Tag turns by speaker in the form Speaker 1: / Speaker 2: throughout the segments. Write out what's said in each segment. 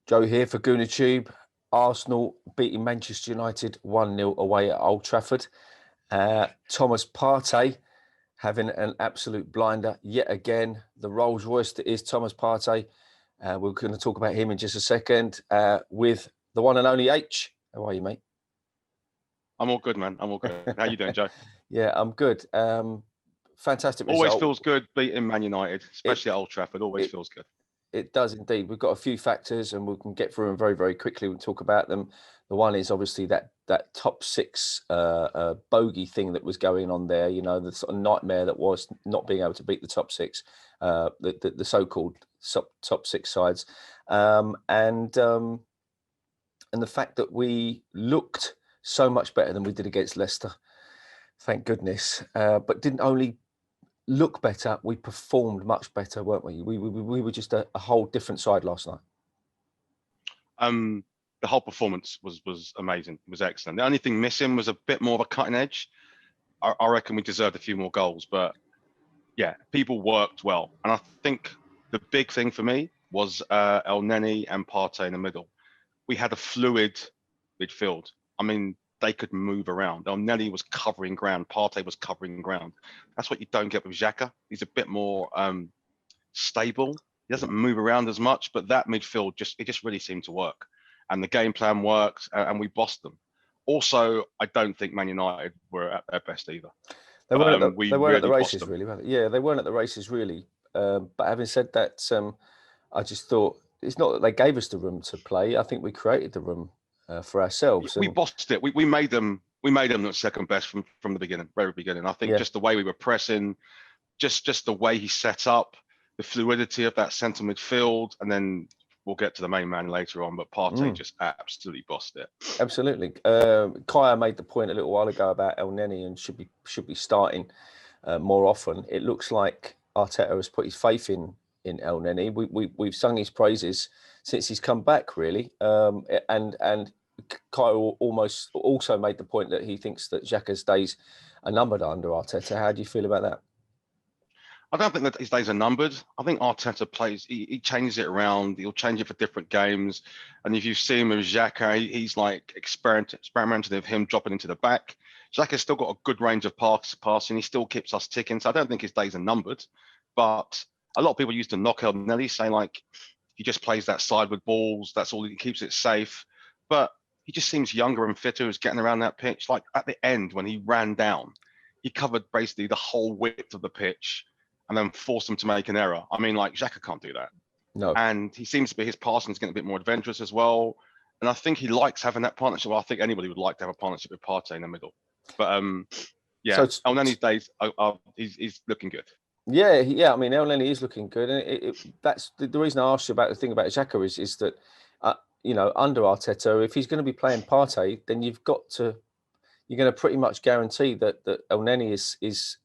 Speaker 1: Joe here for GoonerTube. Arsenal beating Manchester United 1-0 away at Old Trafford. Thomas Partey having an absolute blinder yet again. The Rolls Royce that is Thomas Partey. We're going to talk about him in just a second with the one and only Aitch. How are you, mate?
Speaker 2: I'm all good, man. I'm all good. How you doing, Joe?
Speaker 1: Yeah, I'm good. Fantastic result.
Speaker 2: Always feels good beating Man United, especially at Old Trafford. Always feels good.
Speaker 1: It does indeed. We've got a few factors and we can get through them very, very quickly. We'll talk about them. The one is obviously that top six bogey thing that was going on there, you know, the sort of nightmare that was not being able to beat the top six, the so-called top six sides. And the fact that we looked so much better than we did against Leicester, thank goodness, but didn't only look better, we performed much better, weren't we? We were just a whole different side last night.
Speaker 2: The whole performance was amazing. It was excellent. The only thing missing was a bit more of a cutting edge. I reckon we deserved a few more goals, but yeah, people worked well. And I think the big thing for me was Elneny and Partey in the middle. We had a fluid midfield. I mean, they could move around. Elneny was covering ground. Partey was covering ground. That's what you don't get with Xhaka. He's a bit more stable. He doesn't move around as much, but that midfield just really seemed to work. And the game plan worked, and we bossed them. Also, I don't think Man United were at their best either.
Speaker 1: They weren't at the races, really, were they? Yeah, they weren't at the races, really. But having said that, I just thought it's not that they gave us the room to play. I think we created the room for ourselves.
Speaker 2: We bossed it. We made them the second best from the beginning, very beginning. I think just the way we were pressing, just the way he set up, the fluidity of that centre midfield, and then we'll get to the main man later on. But Partey just absolutely bossed it.
Speaker 1: Absolutely. Kaya made the point a little while ago about Elneny and should be starting more often. It looks like Arteta has put his faith in Elneny. We've sung his praises since he's come back, really. And Kyle almost also made the point that he thinks that Xhaka's days are numbered under Arteta. How do you feel about that?
Speaker 2: I don't think that his days are numbered. I think Arteta plays, he changes it around. He'll change it for different games. And if you see him with Xhaka, he's like experimenting with him dropping into the back. Xhaka's still got a good range of passing. He still keeps us ticking. So I don't think his days are numbered. But a lot of people used to knock Elneny, saying like, he just plays that side with balls. That's all, he keeps it safe. But he just seems younger and fitter. He's getting around that pitch. Like at the end, when he ran down, he covered basically the whole width of the pitch and then forced them to make an error. I mean, like Xhaka can't do that.
Speaker 1: No.
Speaker 2: And he seems to be, his passing is getting a bit more adventurous as well. And I think he likes having that partnership. Well, I think anybody would like to have a partnership with Partey in the middle. But yeah, so Elneny's days, he's looking good.
Speaker 1: Yeah. I mean, Elneny is looking good, and that's the reason I asked you about the thing about Xhaka is that you know, under Arteta, if he's going to be playing Partey, then you're going to pretty much guarantee that Elneny is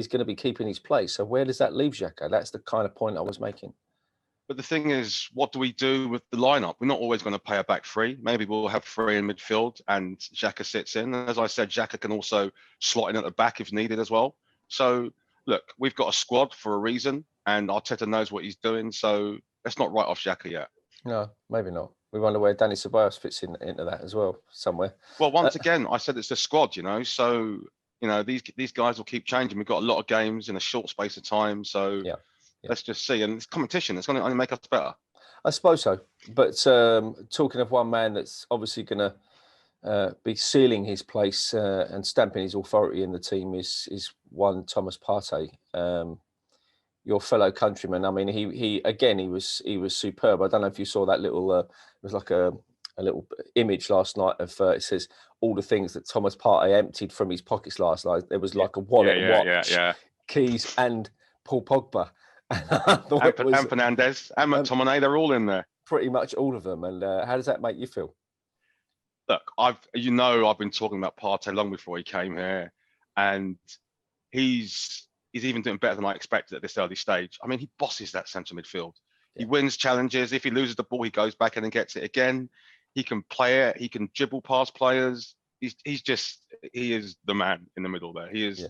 Speaker 1: going to be keeping his place. So where does that leave Xhaka? That's the kind of point I was making.
Speaker 2: But the thing is, what do we do with the lineup? We're not always going to play a back three. Maybe we'll have three in midfield and Xhaka sits in. As I said, Xhaka can also slot in at the back if needed as well. So look, we've got a squad for a reason, and Arteta knows what he's doing. So let's not write off Xhaka yet.
Speaker 1: No, maybe not. We wonder where Danny Ceballos fits into that as well, somewhere.
Speaker 2: Well, once again, I said it's the squad, you know. So, you know, these guys will keep changing. We've got a lot of games in a short space of time. So let's just see. And it's competition. It's going to only make us better.
Speaker 1: I suppose so. But talking of one man that's obviously going to be sealing his place and stamping his authority in the team is one Thomas Partey. Your fellow countryman. I mean, he was superb. I don't know if you saw that little. It was like a little image last night of it says all the things that Thomas Partey emptied from his pockets last night. There was like a wallet, watch, keys, and Paul Pogba.
Speaker 2: And Fernandes and McTominay. They're all in there.
Speaker 1: Pretty much all of them. And how does that make you feel?
Speaker 2: Look, I've been talking about Partey long before he came here, and he's even doing better than I expected at this early stage. I mean, he bosses that centre midfield. He wins challenges. If he loses the ball, he goes back in and gets it again. He can play it. He can dribble past players. He is the man in the middle there. He is. Yeah.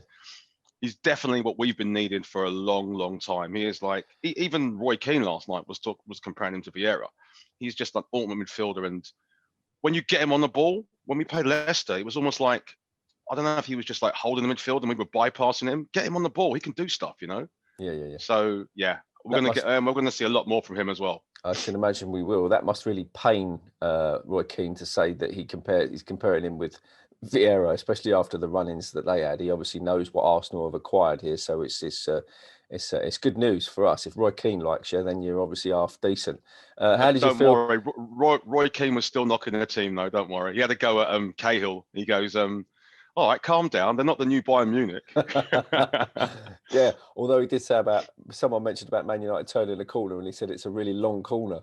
Speaker 2: He's definitely what we've been needing for a long, long time. He is like, even Roy Keane last night was comparing him to Vieira. He's just an ultimate midfielder. And when you get him on the ball, when we played Leicester, it was almost like, I don't know if he was just like holding the midfield and we were bypassing him. Get him on the ball. He can do stuff, you know?
Speaker 1: Yeah.
Speaker 2: So, yeah, we're going to see a lot more from him as well.
Speaker 1: I can imagine we will. That must really pain Roy Keane to say that he's comparing him with Vieira, especially after the run-ins that they had. He obviously knows what Arsenal have acquired here, so it's good news for us. If Roy Keane likes you, then you're obviously half decent. How did you feel?
Speaker 2: Don't worry, Roy Keane was still knocking the team though. Don't worry. He had a go at Cahill. He goes, all right, calm down. They're not the new Bayern Munich.
Speaker 1: Yeah, although he did say someone mentioned about Man United turning the corner, and he said it's a really long corner.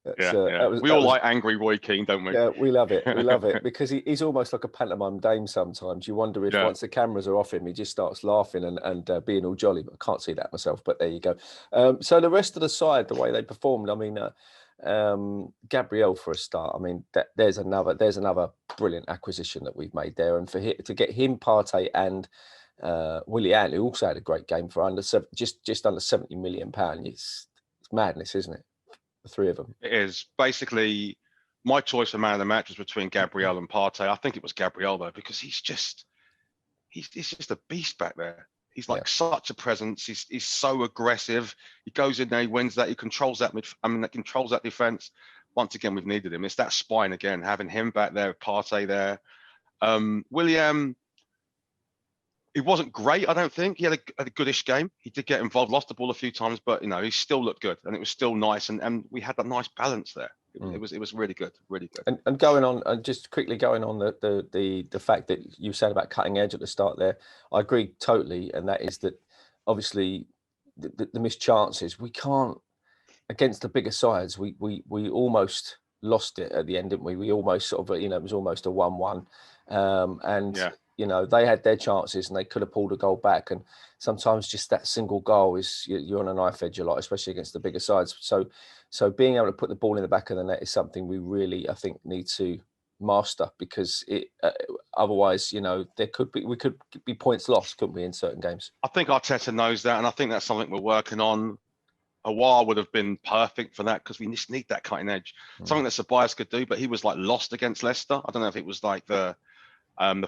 Speaker 2: We all like angry Roy Keane, don't we?
Speaker 1: Yeah, we love it. We love it because he's almost like a pantomime dame sometimes. You wonder if once the cameras are off him, he just starts laughing and being all jolly. But I can't see that myself, but there you go. So the rest of the side, the way they performed, I mean, Gabriel for a start. I mean, there's another brilliant acquisition that we've made there. And to get him, Partey and Willian, who also had a great game for just under £70 million, it's madness, isn't it? The three of them.
Speaker 2: It is. Basically, my choice for man of the match was between Gabriel and Partey. I think it was Gabriel though, because he's just a beast back there. He's like such a presence. He's so aggressive. He goes in there, he wins that. He controls that controls that defense. Once again, we've needed him. It's that spine again, having him back there, Partey there. William, he wasn't great, I don't think. He had a goodish game. He did get involved, lost the ball a few times, but he still looked good, and it was still nice, and we had that nice balance there. It was really good, really good.
Speaker 1: And going on, and just quickly going on the fact that you said about cutting edge at the start there, I agree totally, and that is that obviously the missed chances, we can't, against the bigger sides, we almost lost it at the end, didn't we? We almost sort of, it was almost a 1-1, they had their chances and they could have pulled a goal back. And sometimes just that single goal is, you're on a knife edge a lot, especially against the bigger sides. So being able to put the ball in the back of the net is something we really, I think, need to master, because otherwise, we could be points lost, couldn't we, in certain games?
Speaker 2: I think Arteta knows that, and I think that's something we're working on. A while would have been perfect for that, because we just need that cutting edge. Something that Ceballos could do, but he was like lost against Leicester. I don't know if it was like the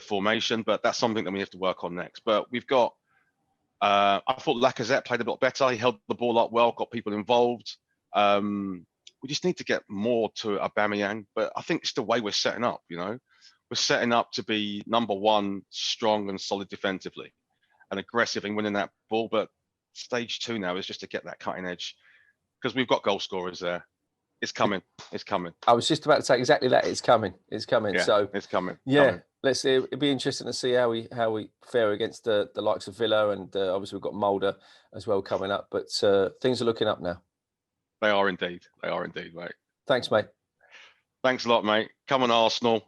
Speaker 2: formation, but that's something that we have to work on next. But we've got, I thought Lacazette played a lot better. He held the ball up well, got people involved. We just need to get more to Aubameyang, but I think it's the way we're setting up, We're setting up to be number one, strong and solid defensively and aggressive in winning that ball. But stage 2 now is just to get that cutting edge, because we've got goal scorers there. It's coming. It's coming.
Speaker 1: I was just about to say exactly that. It's coming. It's coming.
Speaker 2: Yeah,
Speaker 1: so
Speaker 2: it's coming.
Speaker 1: Yeah.
Speaker 2: Coming.
Speaker 1: Let's see. It'd be interesting to see how we fare against the likes of Villa, and obviously we've got Mulder as well coming up. But things are looking up now.
Speaker 2: They are indeed. They are indeed, mate.
Speaker 1: Thanks, mate.
Speaker 2: Thanks a lot, mate. Come on, Arsenal.